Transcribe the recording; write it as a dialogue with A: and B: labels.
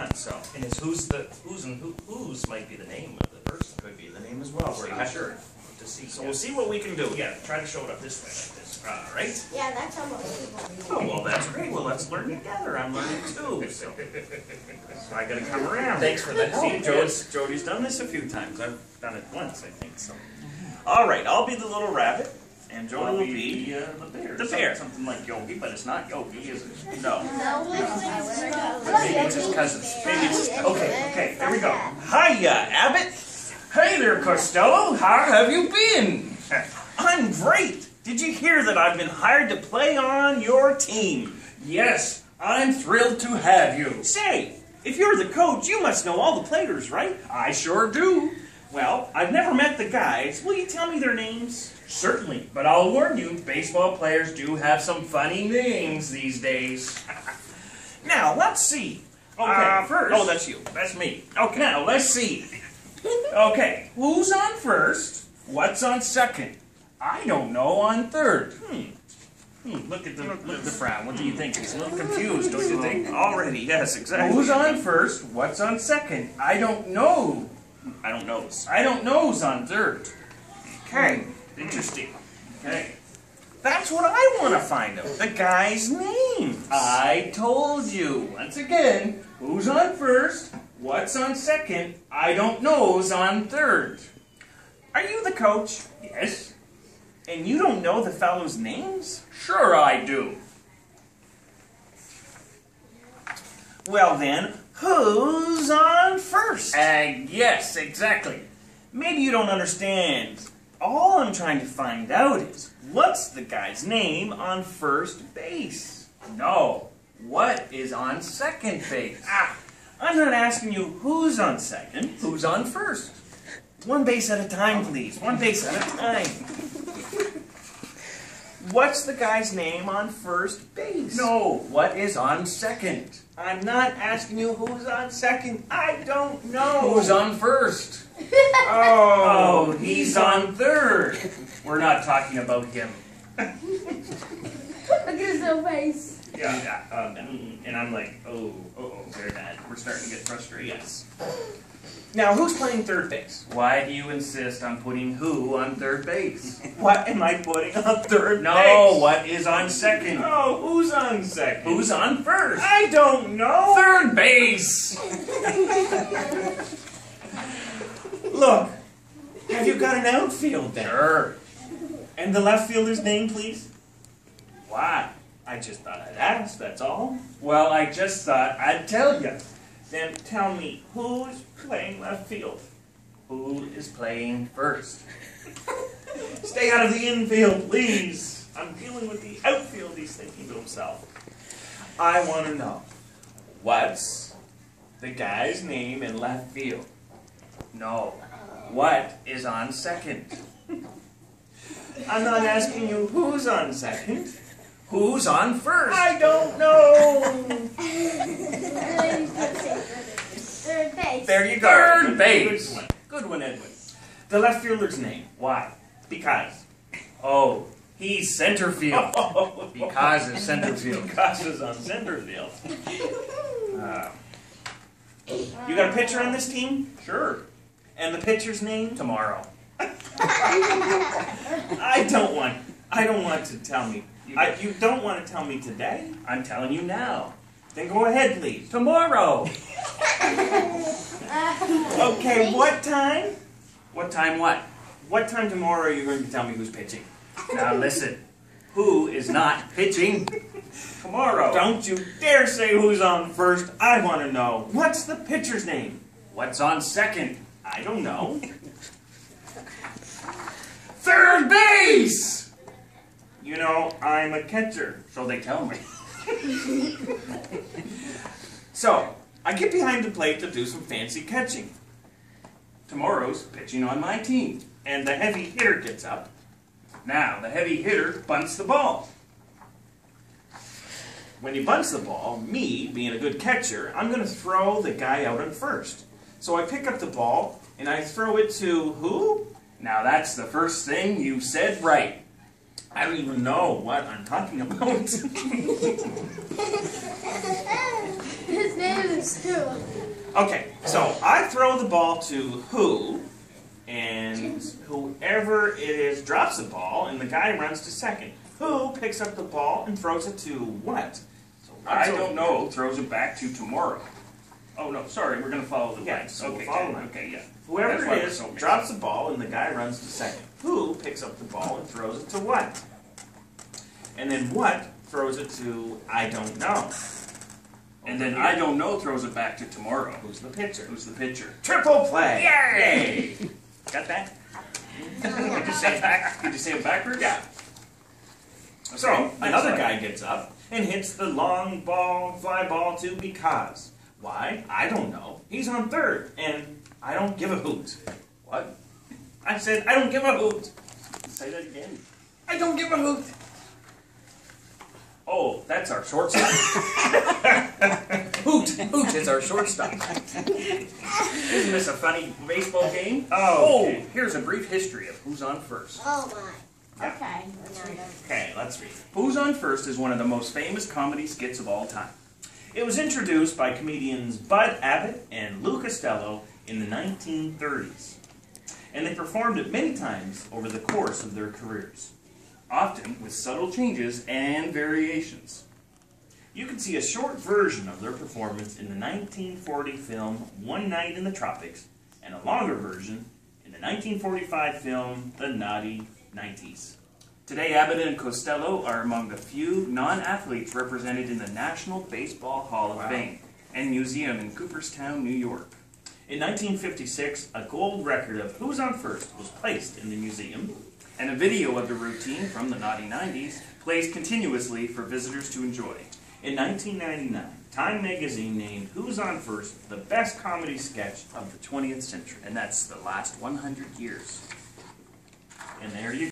A: on. So,
B: And it's who's and whose might be the name of the person.
A: could be the name as well. We're not sure.
B: To see.
A: So we'll see what we can do.
B: Yeah, try to show it up this way, like this.
A: All right.
C: Yeah, that's how most people
A: Oh, well, that's great. Well, let's learn together. I'm learning too. So I got to come around.
B: Thanks for that.
A: See, Jody's done this a few times. I've done it once, I think. So, all right. I'll be the little rabbit, and Jody will be
B: the bear.
A: the bear.
B: Something like Yogi, but it's not Yogi, is it?
A: No.
C: Maybe
A: it's his cousins.
B: Maybe it's just, okay, there we go.
A: Hiya, Abbott.
B: Hey there, Costello. How have you been?
A: I'm great. Did you hear that I've been hired to play on your team?
B: Yes, I'm thrilled to have you.
A: Say, if you're the coach, you must know all the players, right?
B: I sure do.
A: Well, I've never met the guys. Will you tell me their names?
B: Certainly, but I'll warn you, baseball players do have some funny names these days.
A: Now, let's see.
B: Okay,
A: First.
B: Oh, that's you.
A: That's me.
B: Okay, now let's see. Okay, who's on first? What's on second? I don't know on third.
A: Look at
B: the frown. What do you think? He's a little confused, don't you think?
A: Already, yes, exactly.
B: Who's on first? What's on second? I don't know.
A: I don't know.
B: I don't know's on third.
A: Okay, interesting. Okay. That's what I want to find out. The guys' names.
B: I told you. Once again, who's on first? What's on second? I don't know's on third.
A: Are you the coach?
B: Yes?
A: And you don't know the fellows' names?
B: Sure I do.
A: Well then, who's on first?
B: Yes, exactly.
A: Maybe you don't understand. All I'm trying to find out is, what's the guy's name on first base?
B: No. What is on second base?
A: I'm not asking you who's on second.
B: Who's on first?
A: One base at a time, please. One base at a time. What's the guy's name on first base?
B: No. What is on second?
A: I'm not asking you who's on second. I don't know.
B: Who's on first?
A: Oh,
B: He's on third. We're not talking about him.
C: Look at his little face.
A: Yeah, and I'm like, very bad. We're starting to get frustrated.
B: Yes.
A: Now, who's playing third base?
B: Why do you insist on putting who on third base?
A: What am I putting on third
B: No,
A: base?
B: what is on second?
A: Oh, who's on second?
B: Who's on first?
A: I don't know.
B: Third base!
A: Look, have you got an outfield then?
B: Sure.
A: And the left fielder's name, please?
B: Why?
A: I just thought I'd ask, that's all.
B: Well, I just thought I'd tell you.
A: Then tell me, who's playing left field?
B: Who is playing first?
A: Stay out of the infield, please. I'm dealing with the outfield, he's thinking to himself. I want to know, what's the guy's name in left field?
B: No. What is on second?
A: I'm not asking you who's on second.
B: Who's on first?
A: I don't know.
C: Third base.
A: There you go.
B: Third base.
A: Good one, Edwin. The left fielder's name.
B: Why?
A: Because.
B: Oh, he's center field. Because it's center field.
A: Because it's on center field. You got a pitcher on this team?
B: Sure.
A: And the pitcher's name?
B: Tomorrow.
A: I don't want to tell me. You don't want to tell me today?
B: I'm telling you now.
A: Then go ahead, please.
B: Tomorrow.
A: Okay, what time?
B: What time what?
A: What time tomorrow are you going to tell me who's pitching?
B: Now listen. Who is not pitching tomorrow?
A: Don't you dare say who's on first. I want to know. What's the pitcher's name?
B: What's on second?
A: I don't know.
B: Third base!
A: You know, I'm a catcher.
B: So they tell me.
A: So, I get behind the plate to do some fancy catching.
B: Tomorrow's pitching on my team.
A: And the heavy hitter gets up.
B: Now, the heavy hitter bunts the ball.
A: When he bunts the ball, me, being a good catcher, I'm going to throw the guy out on first. So I pick up the ball, and I throw it to who?
B: Now, that's the first thing you said right.
A: I don't even know what I'm talking about.
C: His name is Who.
A: Okay, so I throw the ball to who, and whoever it is drops the ball, and the guy runs to second. Who picks up the ball and throws it to what? So
B: I don't know. Throws it back to tomorrow. Oh no, sorry. We're gonna follow the lines.
A: so we'll
B: Okay,
A: follow
B: okay,
A: line.
B: okay, yeah.
A: Whoever
B: That's why
A: it
B: we're
A: is
B: so mixed
A: drops
B: up.
A: the ball, and the guy runs to second. Who picks up the ball and throws it to what? And then what throws it to I don't know.
B: And then I don't know throws it back to tomorrow.
A: Who's the pitcher?
B: Who's the pitcher?
A: Triple play!
B: Yay! Got that? Did you say it back? Did you say it backwards?
A: Yeah.
B: Okay,
A: So
B: next
A: another
B: one.
A: guy gets up and hits the long ball, fly ball to because. Why? I don't know. He's on third, and I don't give a hoot.
B: What?
A: I said I don't give a hoot.
B: Say that again.
A: I don't give a hoot.
B: Oh, that's our shortstop. Hoot is our shortstop. Isn't this a funny baseball game?
A: Oh, okay.
B: Here's a brief history of Who's on First.
C: Oh my.
A: Yeah.
C: Okay.
A: Okay, let's read.
B: Who's on First is one of the most famous comedy skits of all time.
A: It was introduced by comedians Bud Abbott and Lou Costello in the 1930s, and they performed it many times over the course of their careers.
B: Often with subtle changes and variations.
A: You can see a short version of their performance in the 1940 film One Night in the Tropics, and a longer version in the 1945 film The Naughty 90s.
B: Today, Abbott and Costello are among the few non-athletes represented in the National Baseball Hall of
A: Wow.
B: Fame and Museum in Cooperstown, New York.
A: In 1956, a gold record of Who's on First was placed in the museum,
B: And a video of the routine from the Naughty 90s plays continuously for visitors to enjoy.
A: In 1999, Time magazine named Who's on First the best comedy sketch of the 20th century.
B: And that's the last 100 years.
A: And there you